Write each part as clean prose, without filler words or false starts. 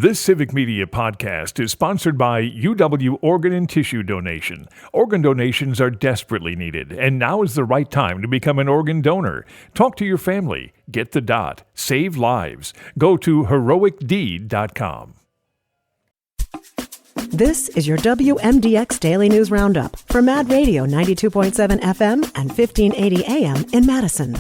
This Civic Media podcast is sponsored by UW Organ and Tissue Donation. Organ donations are desperately needed, and now is the right time to become an organ donor. Talk to your family. Get the dot. Save lives. Go to heroicdeed.com. This is your WMDX Daily News Roundup for Mad Radio 92.7 FM and 1580 AM in Madison.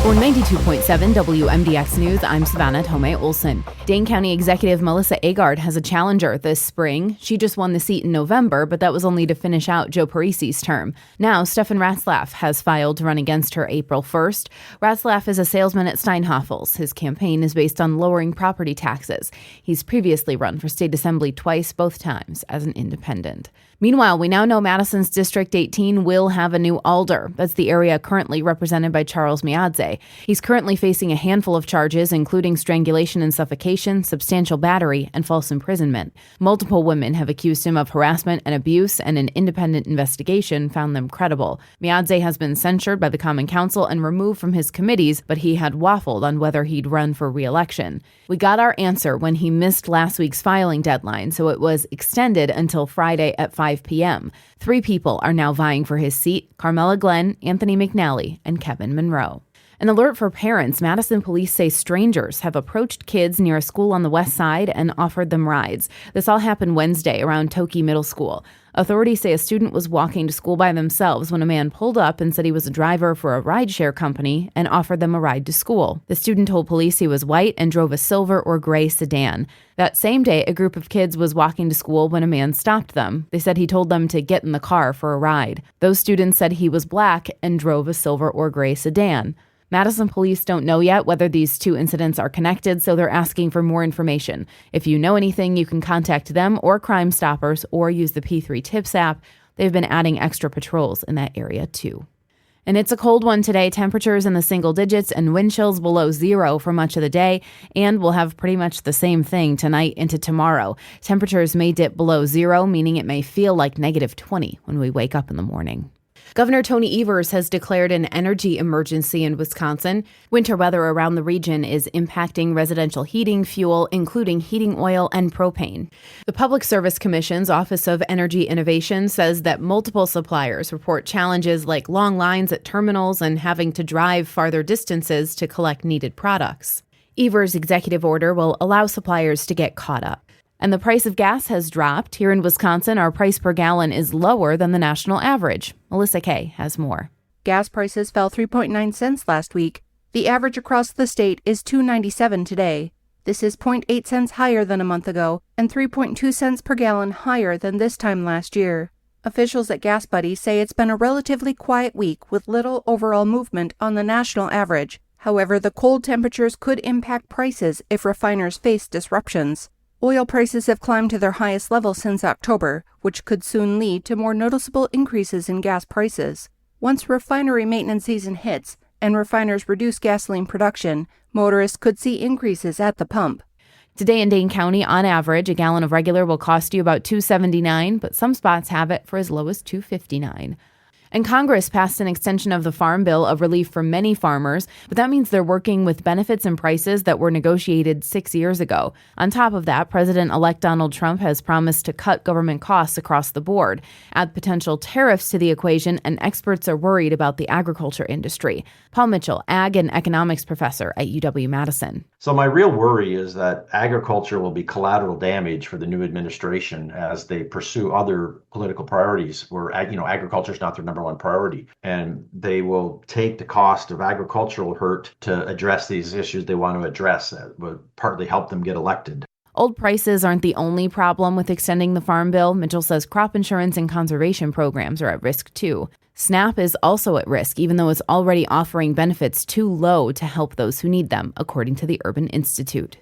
For 92.7 WMDX News, I'm Savannah Tomei Olson. Dane County Executive Melissa Agard has a challenger this spring. She just won the seat in November, but that was only to finish out Joe Parisi's term. Now, Stefan Ratzlaff has filed to run against her April 1st. Ratzlaff is a salesman at Steinhafels. His campaign is based on lowering property taxes. He's previously run for state assembly twice, both times as an independent. Meanwhile, we now know Madison's District 18 will have a new alder. That's the area currently represented by Charles Miadze. He's currently facing a handful of charges, including strangulation and suffocation, substantial battery, and false imprisonment. Multiple women have accused him of harassment and abuse, and an independent investigation found them credible. Miadze has been censured by the Common Council and removed from his committees, but he had waffled on whether he'd run for re-election. We got our answer when he missed last week's filing deadline, so it was extended until Friday at 5 p.m. 3 people are now vying for his seat: Carmela Glenn, Anthony McNally, and Kevin Monroe. An alert for parents. Madison police say strangers have approached kids near a school on the west side and offered them rides. This all happened Wednesday around Toki Middle School. Authorities say a student was walking to school by themselves when a man pulled up and said he was a driver for a rideshare company and offered them a ride to school. The student told police he was white and drove a silver or gray sedan. That same day, a group of kids was walking to school when a man stopped them. They said he told them to get in the car for a ride. Those students said he was black and drove a silver or gray sedan. Madison police don't know yet whether these two incidents are connected, so they're asking for more information. If you know anything, you can contact them or Crime Stoppers or use the P3 Tips app. They've been adding extra patrols in that area, too. And it's a cold one today. Temperatures in the single digits and wind chills below 0 for much of the day. And we'll have pretty much the same thing tonight into tomorrow. Temperatures may dip below 0, meaning it may feel like -20 when we wake up in the morning. Governor Tony Evers has declared an energy emergency in Wisconsin. Winter weather around the region is impacting residential heating fuel, including heating oil and propane. The Public Service Commission's Office of Energy Innovation says that multiple suppliers report challenges like long lines at terminals and having to drive farther distances to collect needed products. Evers' executive order will allow suppliers to get caught up. And the price of gas has dropped. Here in Wisconsin, our price per gallon is lower than the national average. Melissa Kay has more. Gas prices fell 3.9 cents last week. The average across the state is $2.97 today. This is 0.8 cents higher than a month ago and 3.2 cents per gallon higher than this time last year. Officials at Gas Buddy say it's been a relatively quiet week with little overall movement on the national average. However, the cold temperatures could impact prices if refiners face disruptions. Oil prices have climbed to their highest level since October, which could soon lead to more noticeable increases in gas prices. Once refinery maintenance season hits and refiners reduce gasoline production, motorists could see increases at the pump. Today in Dane County, on average, a gallon of regular will cost you about $2.79, but some spots have it for as low as $2.59. And Congress passed an extension of the Farm Bill of relief for many farmers, but that means they're working with benefits and prices that were negotiated 6 years ago. On top of that, President-elect Donald Trump has promised to cut government costs across the board. Add potential tariffs to the equation, and experts are worried about the agriculture industry. Paul Mitchell, ag and economics professor at UW-Madison. So my real worry is that agriculture will be collateral damage for the new administration as they pursue other political priorities where, agriculture is not their number one priority. And they will take the cost of agricultural hurt to address these issues they want to address that would partly help them get elected. Old prices aren't the only problem with extending the Farm Bill. Mitchell says crop insurance and conservation programs are at risk too. SNAP is also at risk, even though it's already offering benefits too low to help those who need them, according to the Urban Institute.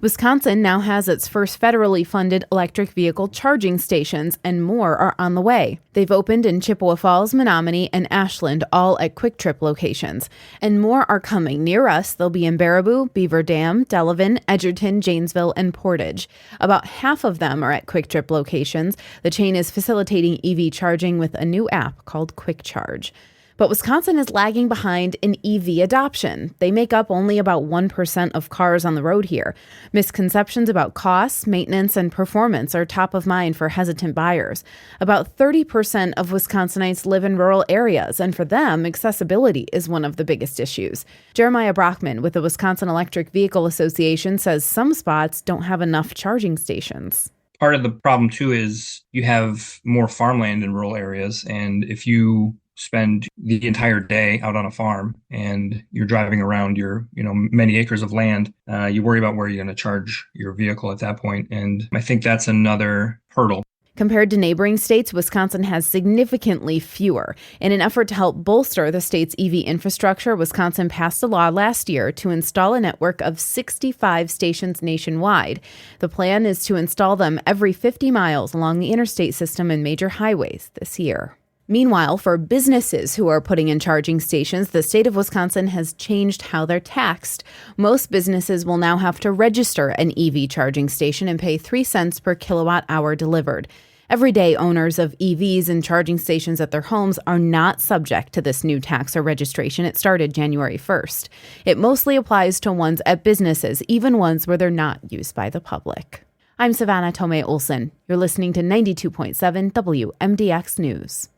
Wisconsin now has its first federally funded electric vehicle charging stations, and more are on the way. They've opened in Chippewa Falls, Menominee, and Ashland, all at Quick Trip locations. And more are coming near us. They'll be in Baraboo, Beaver Dam, Delavan, Edgerton, Janesville, and Portage. About half of them are at Quick Trip locations. The chain is facilitating EV charging with a new app called Quick Charge. But Wisconsin is lagging behind in EV adoption. They make up only about 1% of cars on the road here. Misconceptions about costs, maintenance, and performance are top of mind for hesitant buyers. About 30% of Wisconsinites live in rural areas, and for them, accessibility is one of the biggest issues. Jeremiah Brockman with the Wisconsin Electric Vehicle Association says some spots don't have enough charging stations. Part of the problem, too, is you have more farmland in rural areas, and if you spend the entire day out on a farm and you're driving around your, many acres of land, you worry about where you're going to charge your vehicle at that point. And I think that's another hurdle. Compared to neighboring states, Wisconsin has significantly fewer. In an effort to help bolster the state's EV infrastructure, Wisconsin passed a law last year to install a network of 65 stations nationwide. The plan is to install them every 50 miles along the interstate system and major highways this year. Meanwhile, for businesses who are putting in charging stations, the state of Wisconsin has changed how they're taxed. Most businesses will now have to register an EV charging station and pay 3 cents per kilowatt hour delivered. Everyday owners of EVs and charging stations at their homes are not subject to this new tax or registration. It started January 1st. It mostly applies to ones at businesses, even ones where they're not used by the public. I'm Savannah Tomei Olson. You're listening to 92.7 WMDX News.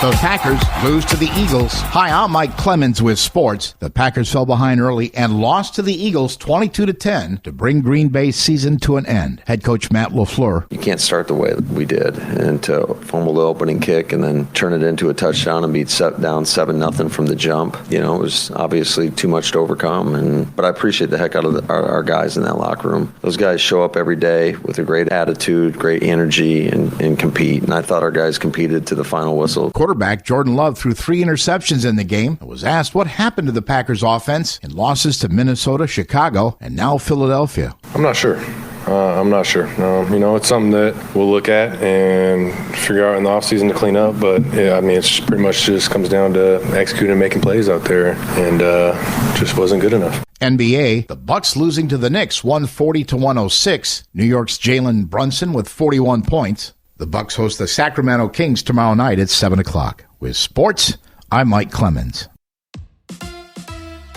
The Packers lose to the Eagles. Hi, I'm Mike Clemens with sports. The Packers fell behind early and lost to the Eagles 22-10 to bring Green Bay's season to an end. Head coach Matt LaFleur. You can't start the way we did and to fumble the opening kick and then turn it into a touchdown and be down 7-0 from the jump. It was obviously too much to overcome. But I appreciate the heck out of our guys in that locker room. Those guys show up every day with a great attitude, great energy, and compete. And I thought our guys competed to the final whistle. Quarterback Jordan Love threw 3 interceptions in the game and was asked what happened to the Packers offense in losses to Minnesota, Chicago, and now Philadelphia. I'm not sure. It's something that we'll look at and figure out in the offseason to clean up. But, it's pretty much just comes down to executing and making plays out there, and just wasn't good enough. NBA, the Bucks losing to the Knicks 140-106. New York's Jalen Brunson with 41 points. The Bucks host the Sacramento Kings tomorrow night at 7 o'clock. With sports, I'm Mike Clemens.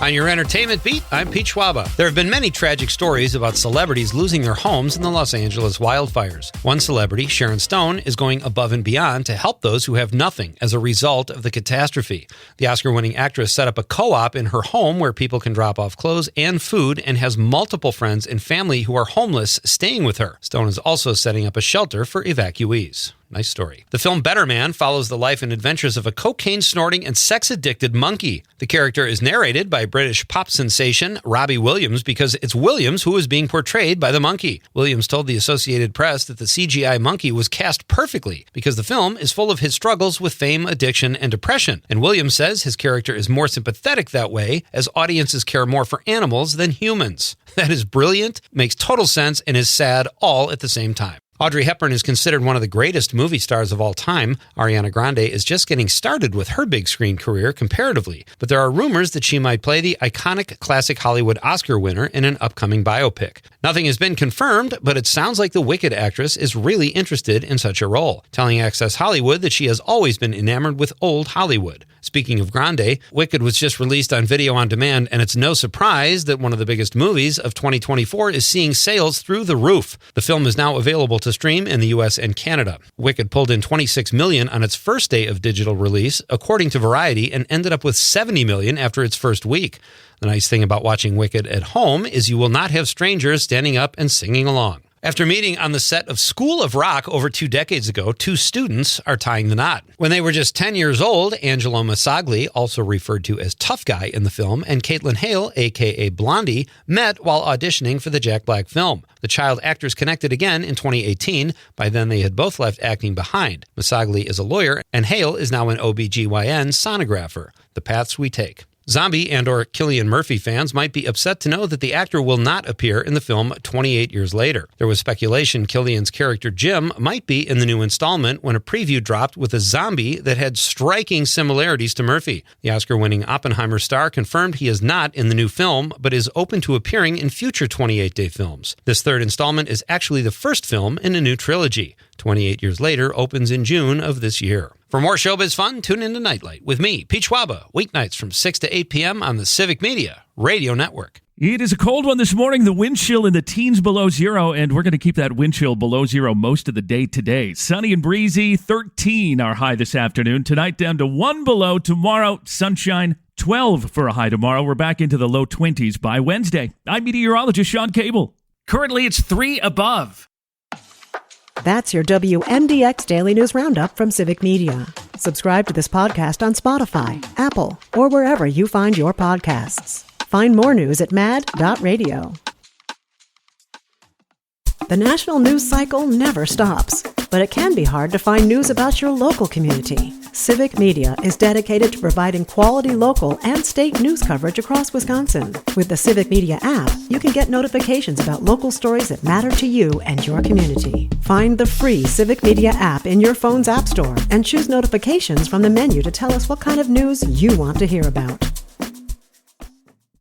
On your entertainment beat, I'm Pete Schwaba. There have been many tragic stories about celebrities losing their homes in the Los Angeles wildfires. One celebrity, Sharon Stone, is going above and beyond to help those who have nothing as a result of the catastrophe. The Oscar-winning actress set up a co-op in her home where people can drop off clothes and food and has multiple friends and family who are homeless staying with her. Stone is also setting up a shelter for evacuees. Nice story. The film Better Man follows the life and adventures of a cocaine-snorting and sex-addicted monkey. The character is narrated by British pop sensation Robbie Williams because it's Williams who is being portrayed by the monkey. Williams told the Associated Press that the CGI monkey was cast perfectly because the film is full of his struggles with fame, addiction, and depression. And Williams says his character is more sympathetic that way as audiences care more for animals than humans. That is brilliant, makes total sense, and is sad all at the same time. Audrey Hepburn is considered one of the greatest movie stars of all time. Ariana Grande is just getting started with her big screen career comparatively, but there are rumors that she might play the iconic classic Hollywood Oscar winner in an upcoming biopic. Nothing has been confirmed, but it sounds like the Wicked actress is really interested in such a role, telling Access Hollywood that she has always been enamored with old Hollywood. Speaking of Grande, Wicked was just released on video on demand, and it's no surprise that one of the biggest movies of 2024 is seeing sales through the roof. The film is now available to stream in the US and Canada. Wicked pulled in $26 million on its first day of digital release, according to Variety, and ended up with $70 million after its first week. The nice thing about watching Wicked at home is you will not have strangers standing up and singing along. After meeting on the set of School of Rock over 2 decades ago, 2 students are tying the knot. When they were just 10 years old, Angelo Masagli, also referred to as Tough Guy in the film, and Caitlin Hale, a.k.a. Blondie, met while auditioning for the Jack Black film. The child actors connected again in 2018. By then, they had both left acting behind. Masagli is a lawyer, and Hale is now an OBGYN sonographer. The paths we take. Zombie and/or Cillian Murphy fans might be upset to know that the actor will not appear in the film 28 years later. There was speculation Cillian's character Jim might be in the new installment when a preview dropped with a zombie that had striking similarities to Murphy. The Oscar-winning Oppenheimer star confirmed he is not in the new film, but is open to appearing in future 28-day films. This third installment is actually the first film in a new trilogy. 28 years later opens in June of this year. For more showbiz fun, tune into Nightlight with me, Pete Schwaba, weeknights from 6 to 8 p.m. on the Civic Media Radio Network. It is a cold one this morning. The wind chill in the teens below zero, and we're going to keep that wind chill below zero most of the day today. Sunny and breezy, 13 our high this afternoon. Tonight down to 1 below. Tomorrow, sunshine, 12 for a high tomorrow. We're back into the low 20s by Wednesday. I'm meteorologist Sean Cable. Currently, it's 3 above. That's your WMDX Daily News Roundup from Civic Media. Subscribe to this podcast on Spotify, Apple, or wherever you find your podcasts. Find more news at mad.radio. The national news cycle never stops, but it can be hard to find news about your local community. Civic Media is dedicated to providing quality local and state news coverage across Wisconsin. With the Civic Media app, you can get notifications about local stories that matter to you and your community. Find the free Civic Media app in your phone's app store and choose notifications from the menu to tell us what kind of news you want to hear about.